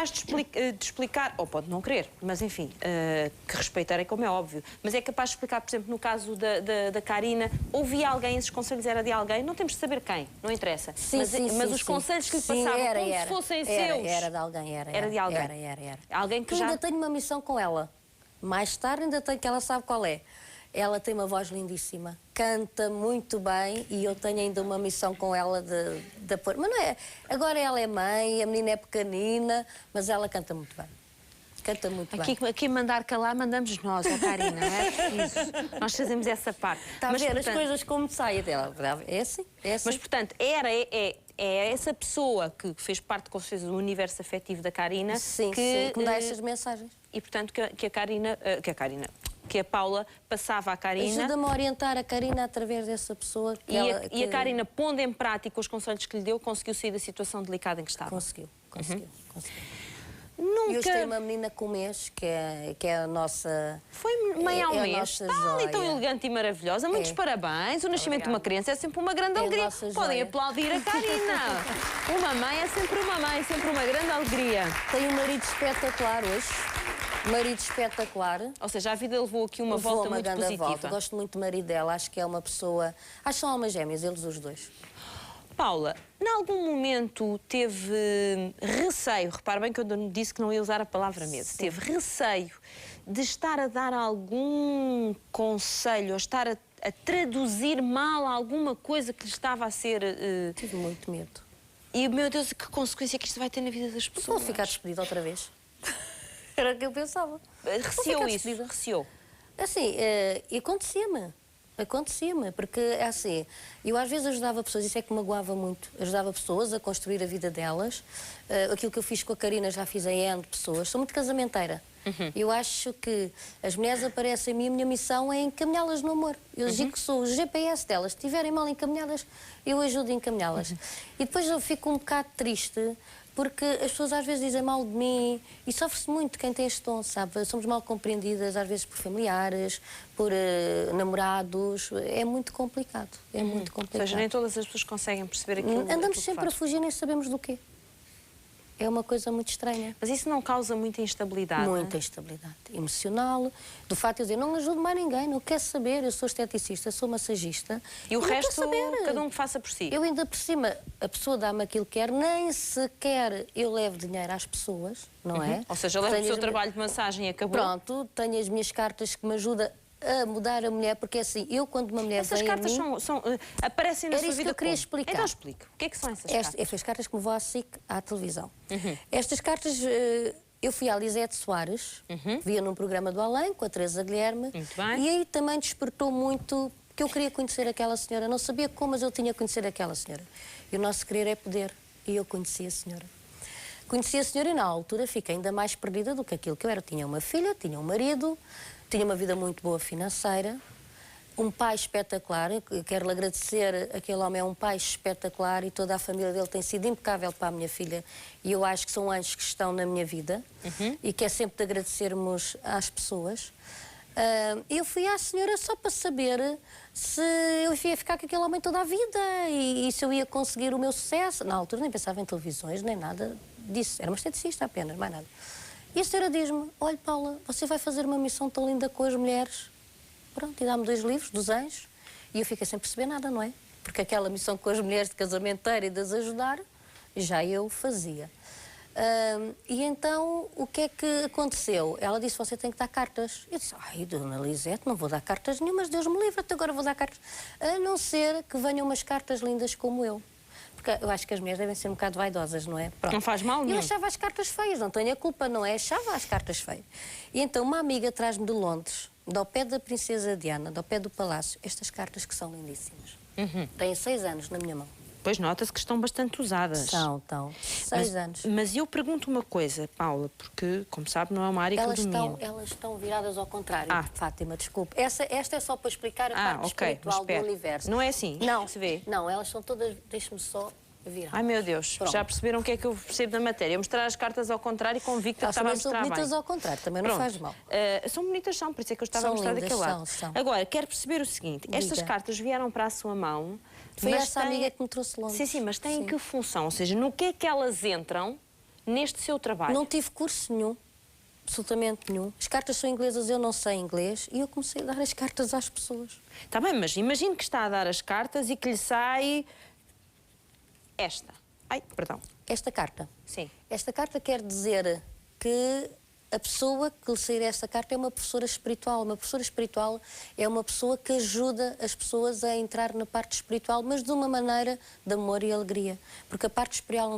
capaz de explicar, ou pode não querer, mas enfim, que respeitarei como é óbvio, mas é capaz de explicar, por exemplo, no caso da Karina, ouvia alguém, esses conselhos era de alguém, não temos de saber quem, não interessa. Sim, mas os conselhos que lhe passavam, como se fossem seus. Era de alguém, Era de alguém. Era. Alguém que eu já... ainda tenho uma missão com ela. Mais tarde ainda tenho, que ela sabe qual é. Ela tem uma voz lindíssima, canta muito bem e eu tenho ainda uma missão com ela de pôr. Mas não é. Agora ela é mãe, a menina é pequenina, mas ela canta muito bem. Canta muito bem. Aqui mandar calar, mandamos nós, a Karina, não é preciso. Nós fazemos essa parte. Está a ver, portanto, as coisas como saem dela. É assim, é assim. Mas, portanto, é essa pessoa que fez parte, com certeza, do universo afetivo da Karina que me dá estas mensagens. E, portanto, que a Paula passava à Karina. Ajuda-me a orientar a Karina através dessa pessoa. E a Karina, pondo em prática os conselhos que lhe deu, conseguiu sair da situação delicada em que estava. Conseguiu. Nunca... E hoje tem uma menina com um mês, que é a nossa... Foi meio ao mês. Está ali tão elegante e maravilhosa. Muitos parabéns. O nascimento de uma criança é sempre uma grande alegria. Podem aplaudir a Karina. Uma mãe é sempre uma mãe, sempre uma grande alegria. Tem um marido espetacular hoje. Marido espetacular. Ou seja, a vida levou aqui uma volta muito positiva. Volta. Gosto muito do marido dela, acho que é uma pessoa... Acho que são almas gêmeas, eles os dois. Paula, em algum momento teve receio, repara bem que eu disse que não ia usar a palavra medo, teve receio de estar a dar algum conselho, ou estar a traduzir mal alguma coisa que lhe estava a ser... Tive muito medo. E, meu Deus, que consequência que isto vai ter na vida das pessoas? Vou ficar despedida outra vez. Era o que eu pensava. Receou isso? Receou? Assim, acontecia-me, porque é assim, eu às vezes ajudava pessoas, isso é que me magoava muito, ajudava pessoas a construir a vida delas, aquilo que eu fiz com a Karina já fiz em N pessoas, sou muito casamenteira. Eu acho que as mulheres aparecem a mim, a minha missão é encaminhá-las no amor. Eu digo que sou o GPS delas, se estiverem mal encaminhadas, eu ajudo a encaminhá-las. E depois eu fico um bocado triste, porque as pessoas às vezes dizem mal de mim e sofre-se muito quem tem este dom, sabe? Somos mal compreendidas às vezes por familiares, por namorados, é muito complicado, muito complicado. Ou seja, nem todas as pessoas conseguem perceber aquilo. Andamos sempre a fugir, nem sabemos do quê. É uma coisa muito estranha. Mas isso não causa muita instabilidade? Muita instabilidade emocional, do facto de eu dizer, não ajudo mais ninguém, não quero saber, eu sou esteticista, sou massagista. E o resto, cada um que faça por si? Eu ainda por cima, a pessoa dá-me aquilo que quer, nem sequer eu levo dinheiro às pessoas, não é? Ou seja, leva o seu trabalho de massagem e acabou? Pronto, tenho as minhas cartas que me ajudam a mudar a mulher, porque assim, eu quando uma mulher essas vem cartas a mim... aparecem na sua vida. Era isso que eu queria explicar. Então explique. O que é que são essas cartas? Estas cartas que me vou à SIC, à televisão. Estas cartas, eu fui à Lisete Soares, via num programa do Além, com a Teresa Guilherme. Muito bem. E aí também despertou muito que eu queria conhecer aquela senhora. Não sabia como, mas eu tinha que conhecer aquela senhora. E o nosso querer é poder. E eu conheci a senhora. Conheci a senhora e na altura fiquei ainda mais perdida do que aquilo que eu era. Tinha uma filha, tinha um marido, tinha uma vida muito boa financeira, um pai espetacular. Eu quero-lhe agradecer, aquele homem é um pai espetacular e toda a família dele tem sido impecável para a minha filha e eu acho que são anjos que estão na minha vida e que é sempre de agradecermos às pessoas. Eu fui à senhora só para saber se eu ia ficar com aquele homem toda a vida e se eu ia conseguir o meu sucesso. Na altura nem pensava em televisões, nem nada disso. Era uma esteticista apenas, mais nada. E a senhora diz-me, olha Paula, você vai fazer uma missão tão linda com as mulheres. Pronto, e dá-me 2 livros dos anjos. E eu fiquei sem perceber nada, não é? Porque aquela missão com as mulheres de casamenteira e de as ajudar, já eu fazia. E então, o que é que aconteceu? Ela disse, você tem que dar cartas. Eu disse, ai, dona Lisete, não vou dar cartas nenhumas, Deus me livre, até agora vou dar cartas. A não ser que venham umas cartas lindas como eu. Porque eu acho que as mulheres devem ser um bocado vaidosas, não é? Pronto. Não faz mal, não? Eu achava as cartas feias, não tenho a culpa, não é? Achava as cartas feias. E então uma amiga traz-me de Londres, ao pé da Princesa Diana, ao pé do Palácio, estas cartas que são lindíssimas. Têm 6 anos na minha mão. Pois nota-se que estão bastante usadas. Estão. 6 anos. Mas eu pergunto uma coisa, Paula, porque, como sabe, não é uma área que eu domino. Elas estão viradas ao contrário, Fátima, desculpe. Esta é só para explicar a parte espiritual do universo. Não é assim? Não, se vê? Não, elas são todas, deixe-me só virar. Ai, meu Deus, Pronto. já perceberam o que é que eu percebo da matéria? Mostrar as cartas ao contrário e convicta que estava a mostrar bem. São bonitas ao contrário, também não faz mal. São bonitas, por isso é que eu estava a mostrar daquele lado. São. Agora, quero perceber o seguinte, estas cartas vieram para a sua mão... Foi essa amiga que me trouxe Londres. Sim, mas têm que função? Ou seja, no que é que elas entram neste seu trabalho? Não tive curso nenhum, absolutamente nenhum. As cartas são inglesas, eu não sei inglês, e eu comecei a dar as cartas às pessoas. Está bem, mas imagine que está a dar as cartas e que lhe sai esta. Ai, perdão. Esta carta. Sim. Esta carta quer dizer que a pessoa que lhe sair esta carta é uma professora espiritual. Uma professora espiritual é uma pessoa que ajuda as pessoas a entrar na parte espiritual, mas de uma maneira de amor e alegria. Porque a parte espiritual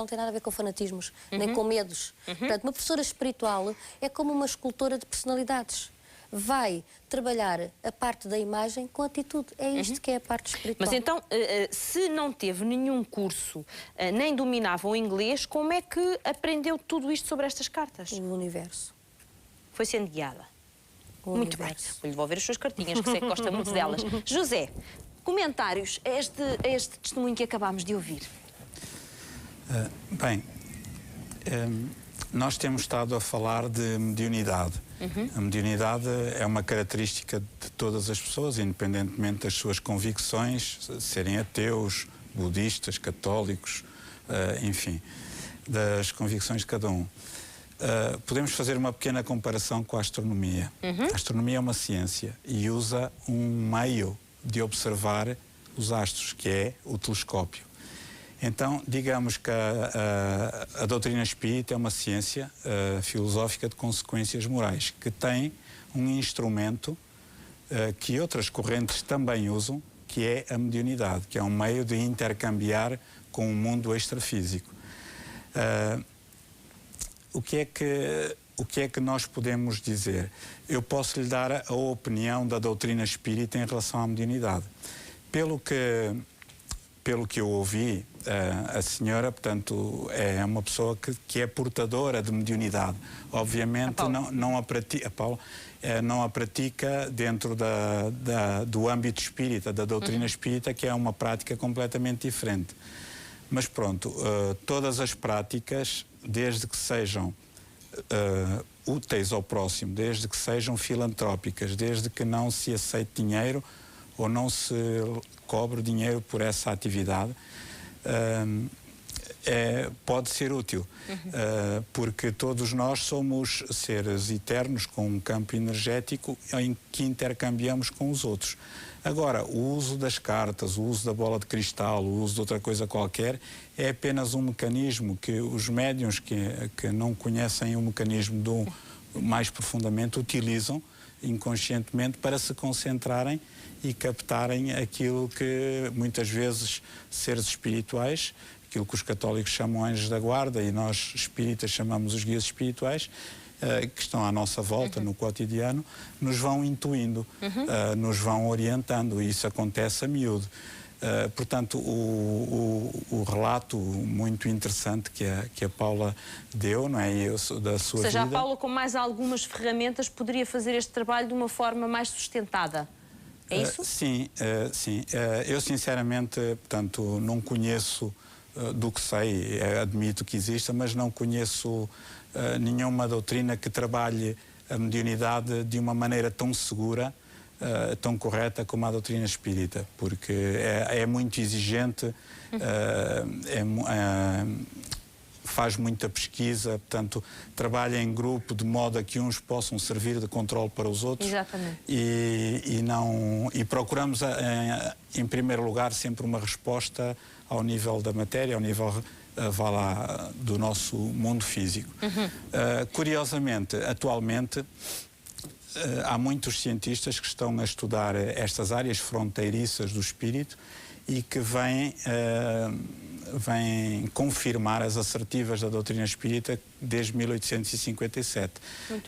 não tem nada a ver com fanatismos, nem com medos. Portanto, uma professora espiritual é como uma escultora de personalidades. Vai trabalhar a parte da imagem com atitude. É isto que é a parte espiritual. Mas então, se não teve nenhum curso, nem dominava o inglês, como é que aprendeu tudo isto sobre estas cartas? O universo. Foi sendo guiada. Muito bem. Vou-lhe devolver as suas cartinhas, que sei que gosta muito delas. José, comentários a este testemunho que acabámos de ouvir. Nós temos estado a falar de mediunidade. A mediunidade é uma característica de todas as pessoas, independentemente das suas convicções, serem ateus, budistas, católicos, enfim, das convicções de cada um. Podemos fazer uma pequena comparação com a astronomia. A astronomia é uma ciência e usa um meio de observar os astros, que é o telescópio. Então, digamos que a doutrina espírita é uma ciência filosófica de consequências morais, que tem um instrumento que outras correntes também usam, que é a mediunidade, que é um meio de intercambiar com o mundo extrafísico. O que é que nós podemos dizer? Eu posso lhe dar a opinião da doutrina espírita em relação à mediunidade. Pelo que eu ouvi, a senhora, portanto, é uma pessoa que é portadora de mediunidade. Obviamente não a pratica dentro do âmbito espírita, da doutrina espírita, que é uma prática completamente diferente. Mas pronto, todas as práticas, desde que sejam úteis ao próximo, desde que sejam filantrópicas, desde que não se aceite dinheiro ou não se cobre dinheiro por essa atividade, pode ser útil, porque todos nós somos seres eternos com um campo energético em que intercambiamos com os outros. Agora, o uso das cartas, o uso da bola de cristal, o uso de outra coisa qualquer, é apenas um mecanismo que os médiuns que não conhecem o mecanismo mais profundamente utilizam inconscientemente para se concentrarem e captarem aquilo que muitas vezes seres espirituais, aquilo que os católicos chamam anjos da guarda e nós espíritas chamamos os guias espirituais, que estão à nossa volta no cotidiano, nos vão intuindo, nos vão orientando, e isso acontece a miúdo. Portanto, o relato muito interessante que a Paula deu, não é, da sua vida... Ou seja, a Paula, com mais algumas ferramentas, poderia fazer este trabalho de uma forma mais sustentada. É isso? Sim. Eu, sinceramente, portanto, não conheço do que sei, admito que exista, mas não conheço nenhuma doutrina que trabalhe a mediunidade de uma maneira tão segura, tão correta como a doutrina espírita, porque é muito exigente, faz muita pesquisa, portanto, trabalha em grupo de modo a que uns possam servir de controle para os outros. Exatamente. E procuramos, em primeiro lugar, sempre uma resposta ao nível da matéria, ao nível vá lá, do nosso mundo físico. Curiosamente, atualmente, há muitos cientistas que estão a estudar estas áreas fronteiriças do espírito e que vêm confirmar as assertivas da doutrina espírita desde 1857.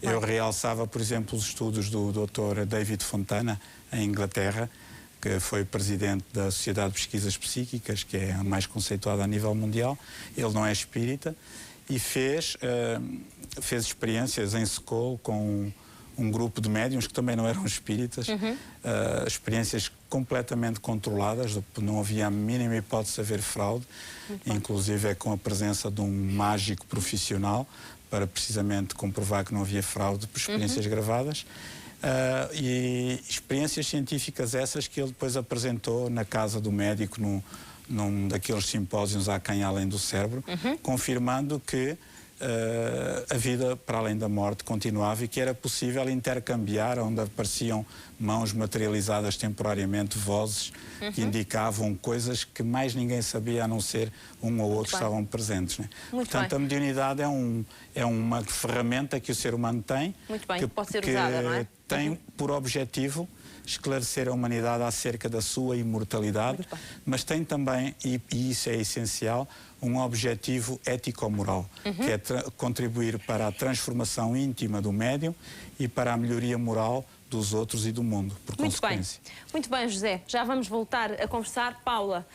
Eu realçava, por exemplo, os estudos do Dr. David Fontana, em Inglaterra, que foi presidente da Sociedade de Pesquisas Psíquicas, que é a mais conceituada a nível mundial. Ele não é espírita e fez experiências em Secoul com um grupo de médiuns que também não eram espíritas, experiências completamente controladas, não havia a mínima hipótese de haver fraude, inclusive com a presença de um mágico profissional, para precisamente comprovar que não havia fraude por experiências gravadas. E experiências científicas essas que ele depois apresentou na casa do médico num daqueles simpósios há quem além do cérebro, confirmando que a vida para além da morte continuava e que era possível intercambiar, onde apareciam mãos materializadas temporariamente, vozes que indicavam coisas que mais ninguém sabia a não ser um ou outro estavam presentes. Né? Portanto, a mediunidade é uma ferramenta que o ser humano tem, que pode ser usada, não é? Tem por objetivo esclarecer a humanidade acerca da sua imortalidade, mas tem também, e isso é essencial, um objetivo ético-moral, que é contribuir para a transformação íntima do médium e para a melhoria moral dos outros e do mundo, por consequência. Muito bem, José. Já vamos voltar a conversar. Paula,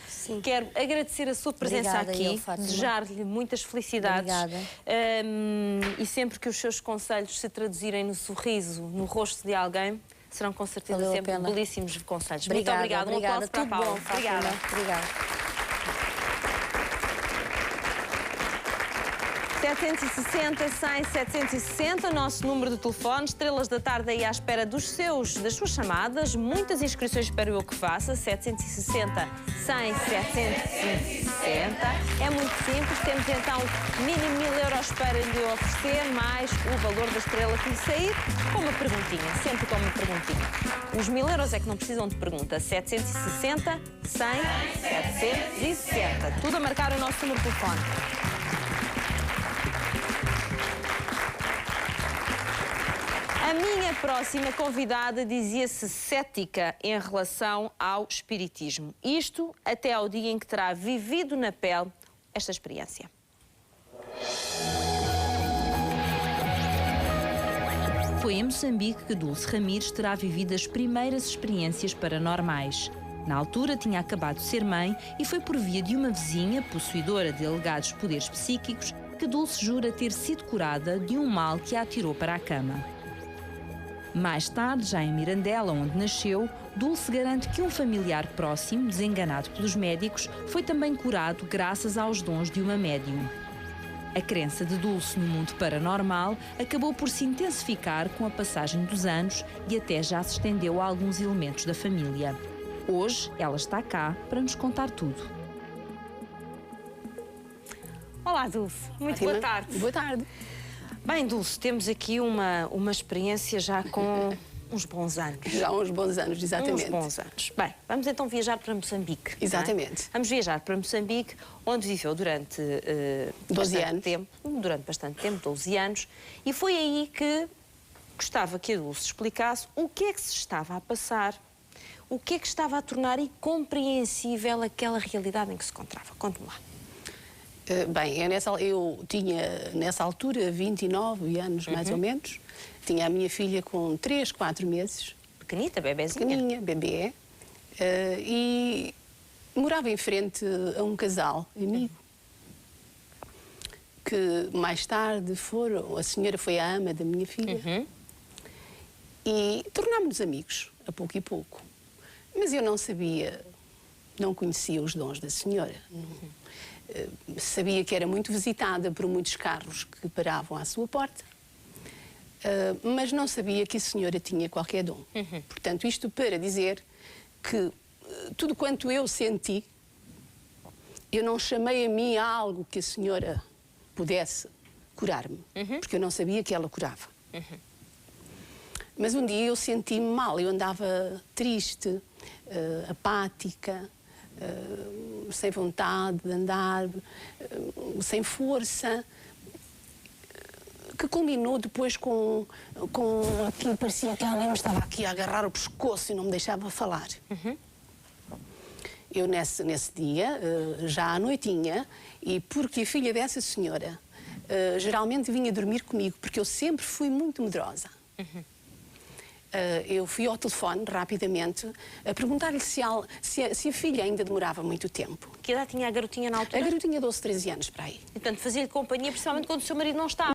quero agradecer a sua presença aqui, desejar-lhe muitas felicidades. E sempre que os seus conselhos se traduzirem no sorriso, no rosto de alguém, serão com certeza sempre belíssimos conselhos. Muito obrigada. Um aplauso para a Paula. Obrigada. Obrigada. 760 100 760, nosso número de telefone. Estrelas da Tarde aí à espera das suas chamadas. Muitas inscrições espero eu que faça. 760 100 760. É muito simples. Temos então mínimo 1000 euros para lhe oferecer, mais o valor da estrela que lhe sair, com uma perguntinha. Sempre com uma perguntinha. Os 1000 euros é que não precisam de pergunta. 760 100 760. Tudo a marcar o nosso número de telefone. A minha próxima convidada dizia-se cética em relação ao espiritismo. Isto até ao dia em que terá vivido na pele esta experiência. Foi em Moçambique que Dulce Ramires terá vivido as primeiras experiências paranormais. Na altura tinha acabado de ser mãe e foi por via de uma vizinha, possuidora de alegados poderes psíquicos, que Dulce jura ter sido curada de um mal que a atirou para a cama. Mais tarde, já em Mirandela, onde nasceu, Dulce garante que um familiar próximo, desenganado pelos médicos, foi também curado graças aos dons de uma médium. A crença de Dulce no mundo paranormal acabou por se intensificar com a passagem dos anos e até já se estendeu a alguns elementos da família. Hoje, ela está cá para nos contar tudo. Olá, Dulce. Muito boa tarde. Boa tarde. Bem, Dulce, temos aqui uma experiência já com uns bons anos. Já uns bons anos, exatamente. Uns bons anos. Bem, vamos então viajar para Moçambique. Exatamente. É? Vamos viajar para Moçambique, onde viveu durante 12 anos. Durante bastante tempo, 12 anos, e foi aí que gostava que a Dulce explicasse o que é que se estava a passar, o que é que estava a tornar incompreensível aquela realidade em que se encontrava. Conte-me lá. Bem, eu tinha nessa altura 29 anos, mais ou menos. Tinha a minha filha com 3, 4 meses. Pequenita, bebezinha. Pequeninha, bebê. E morava em frente a um casal amigo. Que mais tarde a senhora foi a ama da minha filha. E tornámos-nos amigos, a pouco e pouco. Mas eu não sabia, não conhecia os dons da senhora. Sabia que era muito visitada por muitos carros que paravam à sua porta, mas não sabia que a senhora tinha qualquer dom. Portanto, isto para dizer que tudo quanto eu senti, eu não chamei a mim algo que a senhora pudesse curar-me, porque eu não sabia que ela curava. Mas um dia eu senti-me mal, eu andava triste, apática, sem vontade de andar, sem força, que culminou depois com aquilo, parecia que alguém me estava aqui a agarrar o pescoço e não me deixava falar. Eu nesse dia, já à noitinha, e porque a filha dessa senhora geralmente vinha dormir comigo, porque eu sempre fui muito medrosa. Eu fui ao telefone, rapidamente, a perguntar-lhe se a filha ainda demorava muito tempo. Que idade tinha a garotinha na altura? A garotinha 12, 13 anos, para aí. Portanto, fazia-lhe companhia, principalmente quando o seu marido não estava.